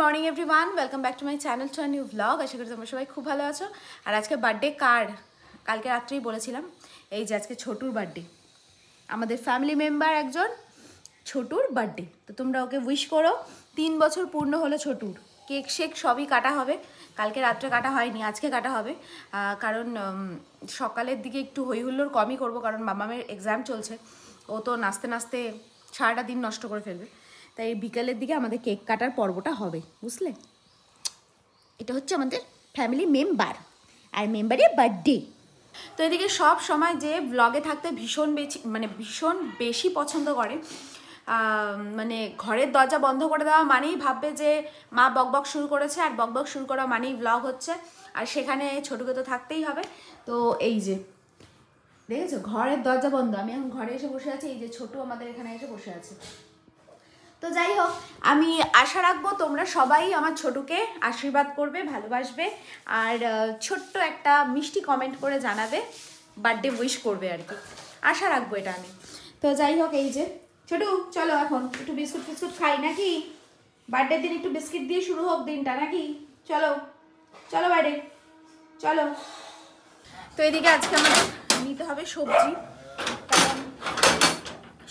Morning everyone, welcome back to my channel to a new blog. আশা করি তোমরা সবাই খুব ভালো আছো। আর আজকে বার্থডে কার কালকে রাত্রেই বলেছিলাম, এই যে আজকে ছোটুর বার্থডে, আমাদের ফ্যামিলি মেম্বার একজন ছোটুর বার্থডে। তো তোমরা ওকে উইশ করো। 3 বছর পূর্ণ হলো ছোটুর। কেক শেক সবই কাটা হবে, কালকে রাত্রে কাটা হয়নি, আজকে কাটা হবে। কারণ সকালের দিকে একটু হই হুল্লোড় কমই করবো, কারণ মামামের এক্সাম চলছে, ও তো নাচতে নাচতে সারাটা দিন নষ্ট করে ফেলবে। তাই বিকেলের দিকে আমাদের কেক কাটার পর্বটা হবে, বুঝলে? এটা হচ্ছে আমাদের ফ্যামিলি মেম্বার আর মেম্বারের বার্থডে। তো এদিকে সব সময় যে ব্লগে থাকতে ভীষণ বেশি পছন্দ করে, মানে ঘরের দরজা বন্ধ করে দেওয়া মানেই ভাববে যে মা বকবক শুরু করেছে, আর বকবক শুরু করা মানেই ব্লগ হচ্ছে, আর সেখানে ছোটকে তো থাকতেই হবে। তো এই যে দেখেছো, ঘরের দরজা বন্ধ, আমি এখন ঘরে এসে বসে আছি, এই যে ছোটু আমাদের এখানে এসে বসে আছে। তো যাই হোক, আমি আশা রাখবো তোমরা সবাই আমার ছোটুকে আশীর্বাদ করবে, ভালোবাসবে, আর ছোট্ট একটা মিষ্টি কমেন্ট করে জানাবে, বার্থডে উইশ করবে আর কি, আশা রাখবো এটা আমি। তো যাই হোক, এই যে ছোটু চলো এখন একটু বিস্কুট ফিস্কুট খাই নাকি? বার্থডের দিন একটু বিস্কিট দিয়ে শুরু হোক দিনটা নাকি? চলো চলো বাইরে চলো। তো এদিকে আজকে আমাদের নিতে হবে সবজি, কারণ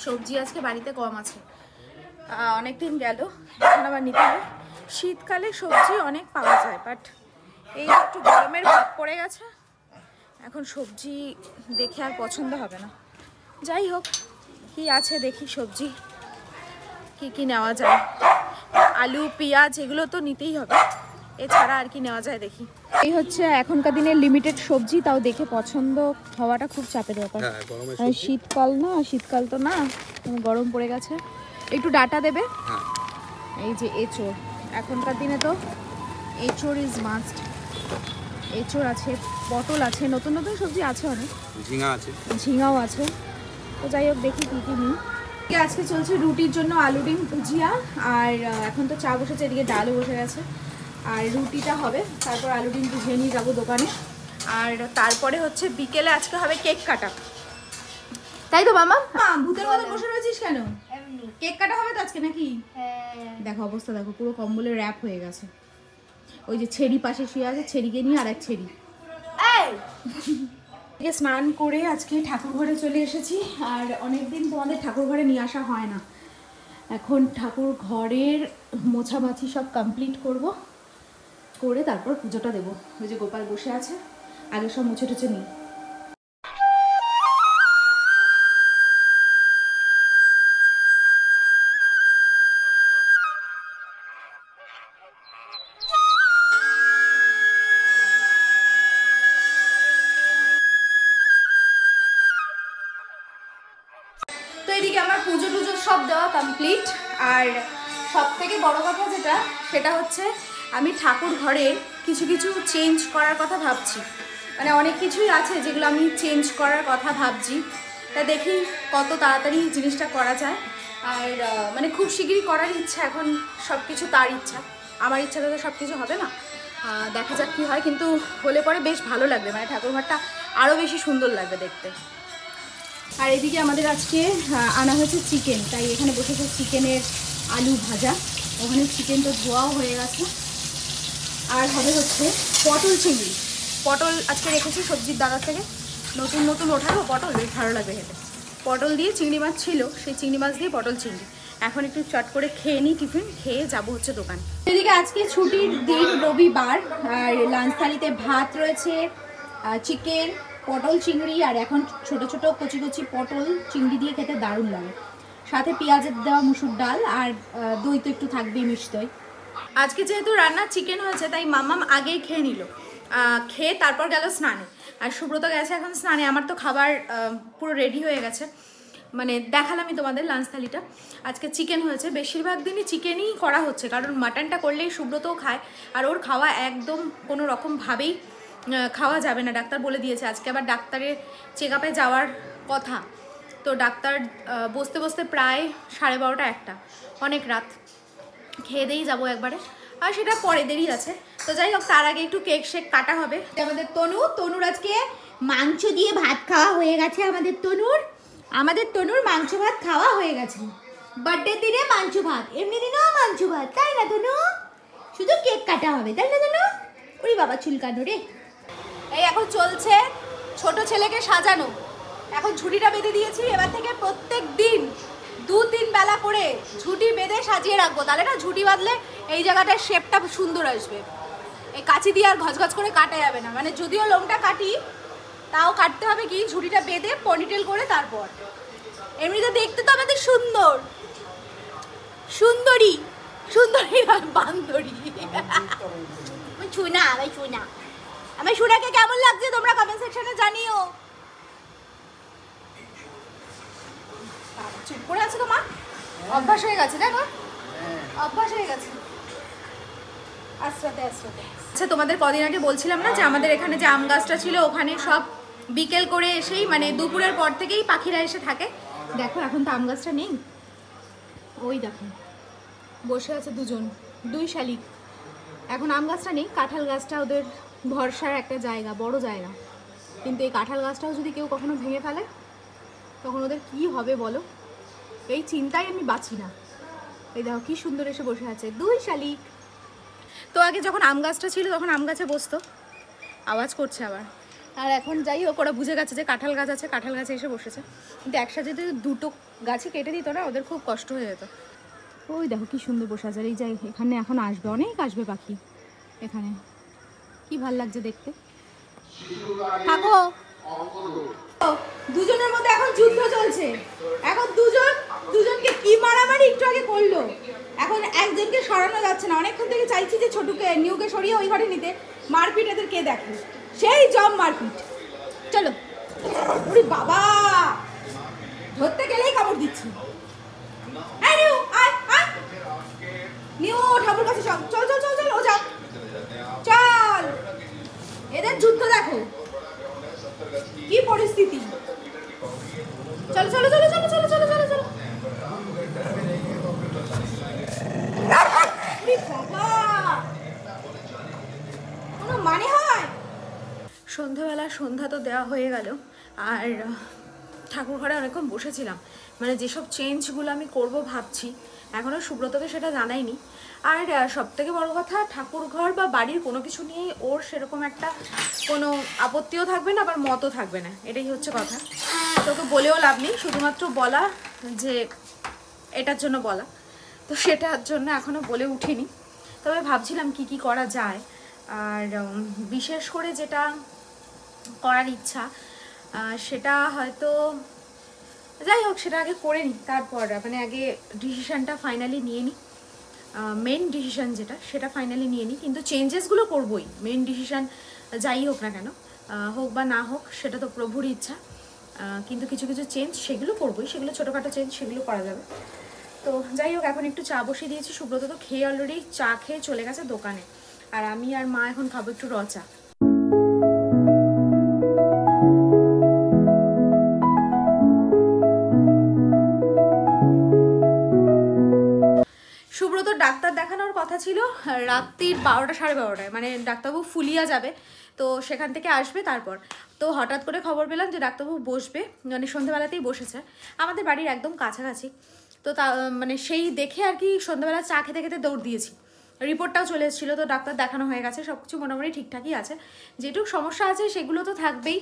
সবজি আজকে বাড়িতে কম আছে, অনেকদিন গেল, এখন আবার নিতে হবে। শীতকালে সবজি অনেক পাওয়া যায়, বাট এই একটু গরমের ভাব পড়ে গেছে, এখন সবজি দেখে আর পছন্দ হবে না। যাই হোক, কি আছে দেখি সবজি কি নেওয়া যায়। আলু পেঁয়াজ এগুলো তো নিতেই হবে, এছাড়া আর কি নেওয়া যায় দেখি। এই হচ্ছে এখনকার দিনের লিমিটেড সবজি, তাও দেখে পছন্দ হওয়াটা খুব চাপের ব্যাপার। শীতকাল তো না, গরম পড়ে গেছে। একটু ডাটা দেবে। এই যে এঁচোড়, এখনকার দিনে তো এঁচোড় ইজ মাস্ট। এঁচোড় আছে, পটল আছে, নতুন নতুন সবজি আছে অনেক, ঝিঙাও আছে। তো যাই হোক, দেখি কী কী নিই। আজকে চলছে রুটির জন্য আলু ডিম ভুজিয়া, আর এখন তো চা বসেছে, এদিকে ডালও বসে গেছে, আর রুটিটা হবে, তারপর আলু ডিম ভুজিয়ে নিয়ে যাবো দোকানে। আর তারপরে হচ্ছে বিকেলে আজকে হবে কেক কাটা, তাই তো মামা? ভূতের মতো বসে রয়েছিস কেন? কেক কাটা হবে তো আজকে নাকি? দেখো অবস্থা, দেখো পুরো কম্বলে র্যাপ হয়ে গেছে। ওই যে ছেড়ি পাশে শুয়ে আছে, ছেড়িকে নিয়ে আর এক ছেড়ি। স্নান করে আজকে ঠাকুর ঘরে চলে এসেছি, আর অনেকদিন তোমাদের ঠাকুর ঘরে নিয়ে আসা হয় না। এখন ঠাকুর ঘরের মোছামাছি সব কমপ্লিট করব, করে তারপর পুজোটা দেবো। ওই যে গোপাল বসে আছে, আগে সব মুছে টুছে নিই। তো এদিকে আমার পুজো টুজো সব দেওয়া কমপ্লিট, আর সব থেকে বড় কথা যেটা, সেটা হচ্ছে আমি ঠাকুর ঘরে কিছু কিছু চেঞ্জ করার কথা ভাবছি। মানে অনেক কিছুই আছে যেগুলো আমি চেঞ্জ করার কথা ভাবছি, তা দেখি কত তাড়াতাড়ি জিনিসটা করা যায়। আর মানে খুব শিগগিরই করার ইচ্ছা, এখন সব কিছু তার ইচ্ছা, আমার ইচ্ছাতে তো সব কিছু হবে না, দেখা যাক কী হয়, কিন্তু হলে পরে বেশ ভালো লাগবে, মানে ঠাকুরঘরটা আরও বেশি সুন্দর লাগবে দেখতে। আর এদিকে আমাদের আজকে আনা হয়েছে চিকেন, তাই এখানে বসেছে চিকেনের আলু ভাজা, ওখানে চিকেন তো ধোয়াও হয়ে গেছে। আর হবে হচ্ছে পটল চিংড়ি, পটল আজকে রেখেছি সবজির দাদার থেকে, নতুন নতুন ওঠানো পটল, বেশ ভালো লাগবে খেতে। পটল দিয়ে চিংড়ি মাছ ছিল, সেই চিংড়ি মাছ দিয়ে পটল চিংড়ি। এখন একটু চট করে খেয়ে নিই, টিফিন খেয়ে যাবো হচ্ছে দোকান। এদিকে আজকে ছুটির দিন, রবিবার, আর লাঞ্চ থালিতে ভাত রয়েছে, চিকেন, পটল চিংড়ি, আর এখন ছোট ছোট কচি কচি পটল চিংড়ি দিয়ে খেতে দারুণ লাগে, সাথে পেঁয়াজের দেওয়া মুসুর ডাল, আর দই তো একটু থাকবেই, মিষ্টি দই। আজকে যেহেতু রান্না চিকেন হয়েছে, তাই মামাম আগেই খেয়ে নিল, খেয়ে তারপর গেল স্নানে, আর সুব্রত গেছে এখন স্নানে। আমার তো খাবার পুরো রেডি হয়ে গেছে, মানে দেখালামই তোমাদের লাঞ্চ থালিটা। আজকে চিকেন হয়েছে, বেশিরভাগ দিনই চিকেনই করা হচ্ছে, কারণ মাটনটা করলেই সুব্রতও খায়, আর ওর খাওয়া একদম কোনো রকমভাবেই খাওয়া যাবে না, ডাক্তার বলে দিয়েছে। আজকে আবার ডাক্তারের চেক আপে যাওয়ার কথা, তো ডাক্তার বসতে বসতে প্রায় 12:30 1টা, অনেক রাত। খেয়ে দিয়েই যাবো একবারে, আর সেটা পরে দেরি আছে। তো যাই হোক, তার আগে একটু কেক শেক কাটা হবে। আমাদের তনুর আজকে মাংস দিয়ে ভাত খাওয়া হয়ে গেছে, আমাদের তনুর মাংস ভাত খাওয়া হয়ে গেছে। বার্থডে দিনে মাংস ভাত, এমনি দিনেও মাংস ভাত, তাই না তনু? শুধু কেক কাটা হবে, তাই না জানো? ওরে বাবা চুলকানো রে। এই এখন চলছে ছোট ছেলেকে সাজানো। এখন ঝুড়িটা বেঁধে দিয়েছি, এবার থেকে প্রত্যেক দিন 2-3 বেলা করে ঝুঁটি বেঁধে সাজিয়ে রাখবো, তাহলে না ঝুঁটি বাঁধলে এই জায়গাটার শেপটা সুন্দর আসবে। এই কাঁচি দিয়ে আর ঘচঘচ করে কাটা যাবে না, মানে যদিও লোমটা কাটি তাও কাটতে হবে কি ঝুঁটিটা বেঁধে পনিটেল করে তারপর। এমনিতে দেখতে তো আমাদের সুন্দর, সুন্দরী সুন্দরী না বান্দরী। আমি ছুনা, আমি ছুনা। আমি সুনাকে কেমন লাগছে তোমরা কমেন্ট সেকশনে জানিও। চুপ করে আছে তো মা, অভ্যাস হয়ে গেছে, দেখো অভ্যাস হয়ে গেছে। আস্তে আস্তে। আচ্ছা তোমাদের কদিন আগে বলছিলাম না যে আমাদের এখানে যে আম গাছটা ছিল ওখানে সব বিকেল করে এসেই মানে দুপুরের পর থেকেই পাখিরা এসে থাকে। দেখো এখন তো আম গাছটা নেই, ওই দেখো বসে আছে দুই শালিক। এখন আম গাছটা নেই, কাঁঠাল গাছটা ওদের ভরসার একটা জায়গা, বড় জায়গা। কিন্তু এই কাঁঠাল গাছটাও যদি কেউ কখনো ভেঙে ফেলে তখন ওদের কি হবে বলো, এই চিন্তায় আমি বাঁচি না। এই দেখো কি সুন্দর এসে বসে আছে 2 শালিক। তো আগে যখন আম গাছটা ছিল তখন আম গাছে বসতো, আওয়াজ করছে আবার। আর এখন যাই হোক ওরা বুঝে গেছে যে কাঁঠাল গাছ আছে, কাঁঠাল গাছে এসে বসেছে। কিন্তু একসাথে যদি 2টো গাছই কেটে দিত না ওদের খুব কষ্ট হয়ে যেত। ওই দেখো কি সুন্দর বসে আছে। এই যাই এখানে এখন আসবে, অনেক আসবে পাখি এখানে, কি ভাল লাগছে দেখতে। থাকো, দুজনের মধ্যে এখন যুদ্ধ চলছে। এখন দুজনকে কি মারামারি একটু আগে করলো। এখন একজনকে সরানো যাচ্ছে না, অনেকক্ষণ থেকে চাইছি যে ছোটুকে নিউকে সরিয়ে ওই ঘরে নিতে। মারপিট এদের কে দেখে, সেই জম মারপিট। চলো, ওরে বাবা ধরতে গেলেই কামড় দিচ্ছি। নিউ ঠাকুর কাছে চল চল চল চল চল, ও যাও চল। এদের যুদ্ধ দেখো কি পরিস্থিতি। চলো চলো চলো চলো চলো চলো চলো চলো। কোনো মানে হয়? সন্ধ্যাবেলা সন্ধ্যা তো দেওয়া হয়ে গেল, আর ঠাকুর ঘরে অনেকক্ষণ বসেছিলাম। মানে যেসব চেঞ্জগুলো আমি করব ভাবছি, এখনও সুব্রতকে সেটা জানাইনি। আর সবথেকে বড় কথা, ঠাকুর ঘর বা বাড়ির কোনো কিছু নিয়েই ওর সেরকম একটা কোনো আপত্তিও থাকবে না, আবার মতও থাকবে না, এটাই হচ্ছে কথা। তোকে বলেও লাভ নেই, শুধুমাত্র বলা যে এটার জন্য বলা, তো সেটার জন্য এখনও বলে উঠিনি। তবে ভাবছিলাম কি কি করা যায়। আর বিশেষ করে যেটা করার ইচ্ছা সেটা হয়তো যাই হোক সেটা আগে করে নিই, তারপর মানে আগে ডিসিশানটা ফাইনালি নিয়ে নিই। মেন ডিসিশান যেটা সেটা ফাইনালি নিয়ে নিই, কিন্তু চেঞ্জেসগুলো করবোই। মেন ডিসিশান যাই হোক না কেন, হোক বা না হোক সেটা তো প্রভুর ইচ্ছা, কিন্তু কিছু কিছু চেঞ্জ সেগুলো করবোই, সেগুলো ছোটোখাটো চেঞ্জ সেগুলো করা যাবে। তো যাই হোক এখন একটু চা বসিয়ে দিয়েছি। সুব্রত তো খেয়ে অলরেডি চা খেয়ে চলে গেছে দোকানে, আর আমি আর মা এখন খাবো একটু রচা। সুব্রত ডাক্তার দেখানোর কথা ছিল রাত্রির 12টা 12:30টায়, মানে ডাক্তারবাবু ফুলিয়া যাবে, তো সেখান থেকে আসবে তারপর। তো হঠাৎ করে খবর পেলাম যে ডাক্তারবাবু বসবে, মানে সন্ধ্যাবেলাতেই বসেছে, আমাদের বাড়ির একদম কাছাকাছি। তো তা মানে সেই দেখে আর কি সন্ধ্যাবেলা চা খেতে খেতে দৌড় দিয়েছি। রিপোর্টটাও চলে এসেছিলো, তো ডাক্তার দেখানো হয়ে গেছে, সব কিছু মোটামুটি ঠিকঠাকই আছে। যেটুকু সমস্যা আছে সেগুলো তো থাকবেই,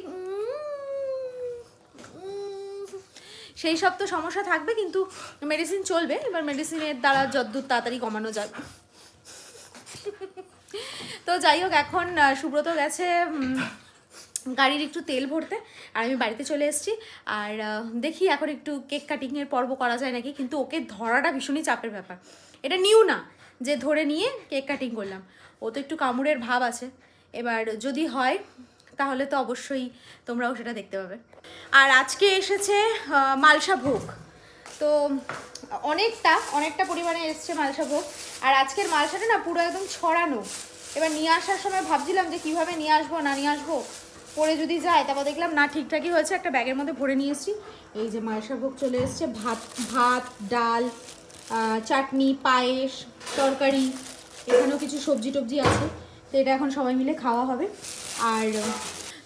সেই সব তো সমস্যা থাকবে, কিন্তু মেডিসিন চলবে। এবার মেডিসিনের দ্বারা যতদূর তাড়াতাড়ি কমানো যাবে। তো যাই হোক এখন সুব্রত গেছে গাড়ির একটু তেল ভরতে, আর আমি বাড়িতে চলে এসেছি। আর দেখি এখন একটু কেক কাটিংয়ের পর্ব করা যায় নাকি, কিন্তু ওকে ধরাটা ভীষণই চাপের ব্যাপার। এটা নিউ না যে ধরে নিয়ে কেক কাটিং করলাম, ও তো একটু কামড়ের ভাব আছে। এবার যদি হয় তাহলে তো অবশ্যই তোমরাও সেটা দেখতে পাবে। আর আজকে এসেছে মালসা ভোগ, তো অনেকটা পরিমাণে এসছে মালসা ভোগ। আর আজকের মালসাটা না পুরো একদম ছড়ানো। এবার নিয়ে আসার সময় ভাবছিলাম যে কীভাবে নিয়ে আসবো না নিয়ে আসবো, পরে যদি যায়। তারপর দেখলাম না ঠিকঠাকই হয়েছে, একটা ব্যাগের মধ্যে ভরে নিয়ে এসেছি। এই যে মালসা ভোগ চলে এসছে, ভাত ডাল চাটনি পায়েস তরকারি, এখানেও কিছু সবজি টবজি আছে। তো এটা এখন সবাই মিলে খাওয়া হবে। আর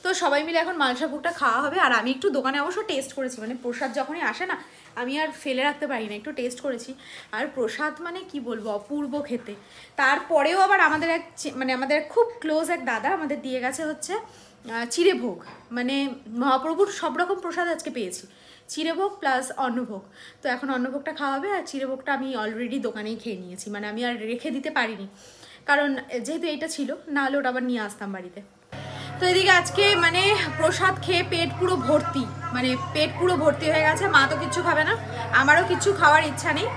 তো সবাই মিলে এখন মালসা ভোগটা খাওয়া হবে। আর আমি একটু দোকানে অবশ্য টেস্ট করেছি, মানে প্রসাদ যখনই আসে না আমি আর ফেলে রাখতে পারি না, একটু টেস্ট করেছি। আর প্রসাদ মানে কি বলবো, অপূর্ব খেতে। তারপরেও আবার আমাদের আমাদের খুব ক্লোজ এক দাদা আমাদের দিয়ে গেছে হচ্ছে চিড়েভোগ, মানে মহাপ্রভুর সব রকম প্রসাদ আজকে পেয়েছি, চিড়েভোগ প্লাস অন্নভোগ। তো এখন অন্নভোগটা খাওয়াবে, আর চিড়েভোগটা আমি অলরেডি দোকানেই খেয়ে নিয়েছি, মানে আমি আর রেখে দিতে পারিনি, কারণ যেহেতু এইটা ছিল, না হলে ওটা আবার নিয়ে আসতাম বাড়িতে। তো এদিকে আজকে মানে প্রসাদ খেয়ে পেট পুরো ভর্তি, মানে পেট পুরো ভর্তি হয়ে গেছে। মা তো কিচ্ছু খাবে না, আমারও কিচ্ছু খাওয়ার ইচ্ছা নেই।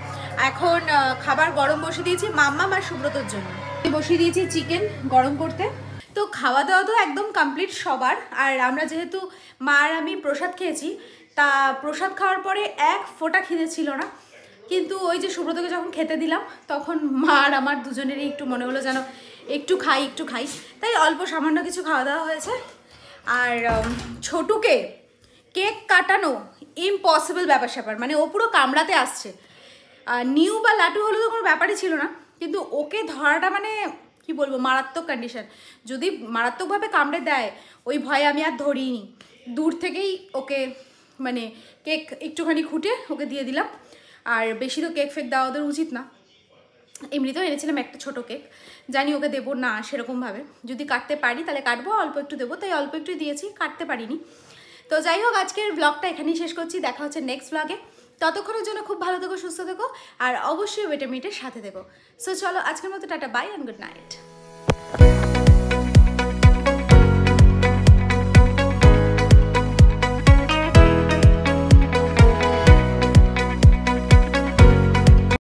এখন খাবার গরম বসিয়ে দিয়েছি মাম্মা আর সুব্রতর জন্য, বসিয়ে দিয়েছি চিকেন গরম করতে। তো খাওয়া দাওয়া তো একদম কমপ্লিট সবার। আর আমরা যেহেতু মা আর আমি প্রসাদ খেয়েছি, তা প্রসাদ খাওয়ার পরে এক ফোঁটা খিদে ছিল না, কিন্তু ওই যে সুব্রতকে যখন খেতে দিলাম তখন মা আর আমার দুজনেরই একটু মনে হলো যেন একটু খাই, তাই অল্প সামান্য কিছু খাওয়া দাওয়া হয়েছে। আর ছোটুকে কেক কাটানো ইম্পসিবল ব্যাপার স্যাপার, মানে ও পুরো কামড়াতে আসছে। নিউ বা লাটু হলে তো কোনো ব্যাপারই ছিল না, কিন্তু ওকে ধরাটা মানে কি বলবো, মারাত্মক কন্ডিশন। যদি মারাত্মকভাবে কামড়ে দেয় ওই ভয়ে আমি আর ধরিনি, দূর থেকেই ওকে মানে কেক একটুখানি খুঁটে ওকে দিয়ে দিলাম। আর বেশি তো কেক ফেক দেওয়া ওদের উচিত না, এমনিতেও এনেছিলাম একটা ছোটো কেক, জানি ওকে দেবো না সেরকমভাবে, যদি কাটতে পারি তাহলে কাটবো, অল্প একটু দেবো, তাই অল্প একটু দিয়েছি, কাটতে পারিনি। তো যাই হোক, আজকের ব্লগটা এখানেই শেষ করছি, দেখা হচ্ছে নেক্সট ব্লগে। ততক্ষণের জন্য খুব ভালো থেকো, সুস্থ থেকো, আর অবশ্যই ওয়েটার মিটের সাথে থেকো। সো চলো আজকের মতো টাটা, বাই অ্যান্ড গুড নাইট।